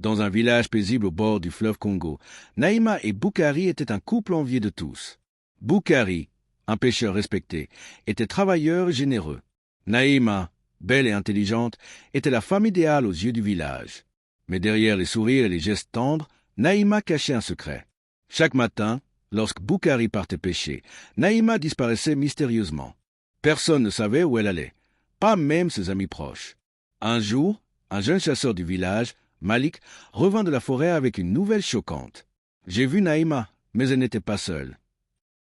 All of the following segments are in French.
Dans un village paisible au bord du fleuve Congo, Naïma et Boukari étaient un couple envié de tous. Boukari, un pêcheur respecté, était travailleur et généreux. Naïma, belle et intelligente, était la femme idéale aux yeux du village. Mais derrière les sourires et les gestes tendres, Naïma cachait un secret. Chaque matin, lorsque Boukari partait pêcher, Naïma disparaissait mystérieusement. Personne ne savait où elle allait, pas même ses amis proches. Un jour, un jeune chasseur du village, Malik, revint de la forêt avec une nouvelle choquante. « J'ai vu Naïma, mais elle n'était pas seule. »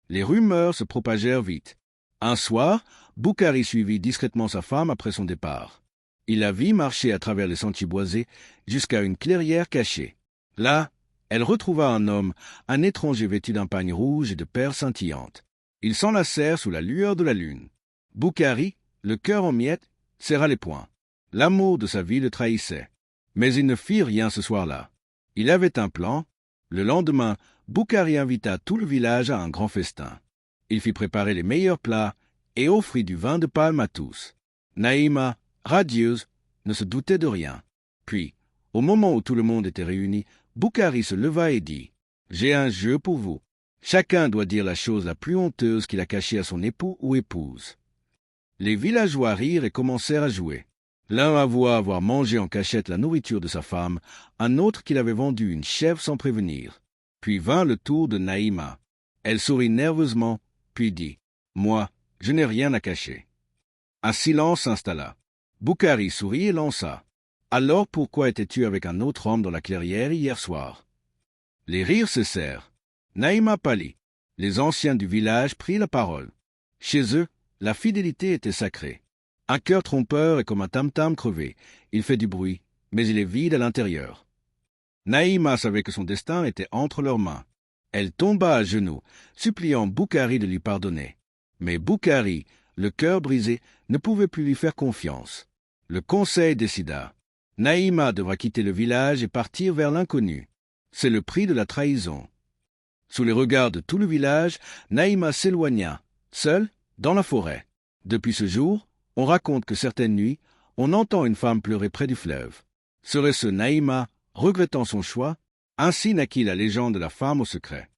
Les rumeurs se propagèrent vite. Un soir, Boukari suivit discrètement sa femme après son départ. Il la vit marcher à travers les sentiers boisés jusqu'à une clairière cachée. Là, elle retrouva un homme, un étranger vêtu d'un pagne rouge et de perles scintillantes. Ils s'enlacèrent sous la lueur de la lune. Boukari, le cœur en miettes, serra les poings. L'amour de sa vie le trahissait. Mais il ne fit rien ce soir-là. Il avait un plan. Le lendemain, Boukari invita tout le village à un grand festin. Il fit préparer les meilleurs plats et offrit du vin de palme à tous. Naïma, radieuse, ne se doutait de rien. Puis, au moment où tout le monde était réuni, Boukari se leva et dit « J'ai un jeu pour vous. Chacun doit dire la chose la plus honteuse qu'il a cachée à son époux ou épouse. » Les villageois rirent et commencèrent à jouer. L'un avoua avoir mangé en cachette la nourriture de sa femme, un autre qu'il avait vendu une chèvre sans prévenir. Puis vint le tour de Naïma. Elle sourit nerveusement, puis dit « Moi, je n'ai rien à cacher. » Un silence s'installa. Boukari sourit et lança « Alors pourquoi étais-tu avec un autre homme dans la clairière hier soir ?» Les rires cessèrent. Naïma pâlit. Les anciens du village prirent la parole. Chez eux, la fidélité était sacrée. Un cœur trompeur est comme un tam-tam crevé. Il fait du bruit, mais il est vide à l'intérieur. Naïma savait que son destin était entre leurs mains. Elle tomba à genoux, suppliant Boukari de lui pardonner. Mais Boukari, le cœur brisé, ne pouvait plus lui faire confiance. Le conseil décida. Naïma devra quitter le village et partir vers l'inconnu. C'est le prix de la trahison. Sous les regards de tout le village, Naïma s'éloigna, seule, dans la forêt. Depuis ce jour, on raconte que certaines nuits, on entend une femme pleurer près du fleuve. Serait-ce Naïma, regrettant son choix? Ainsi naquit la légende de la femme au secret.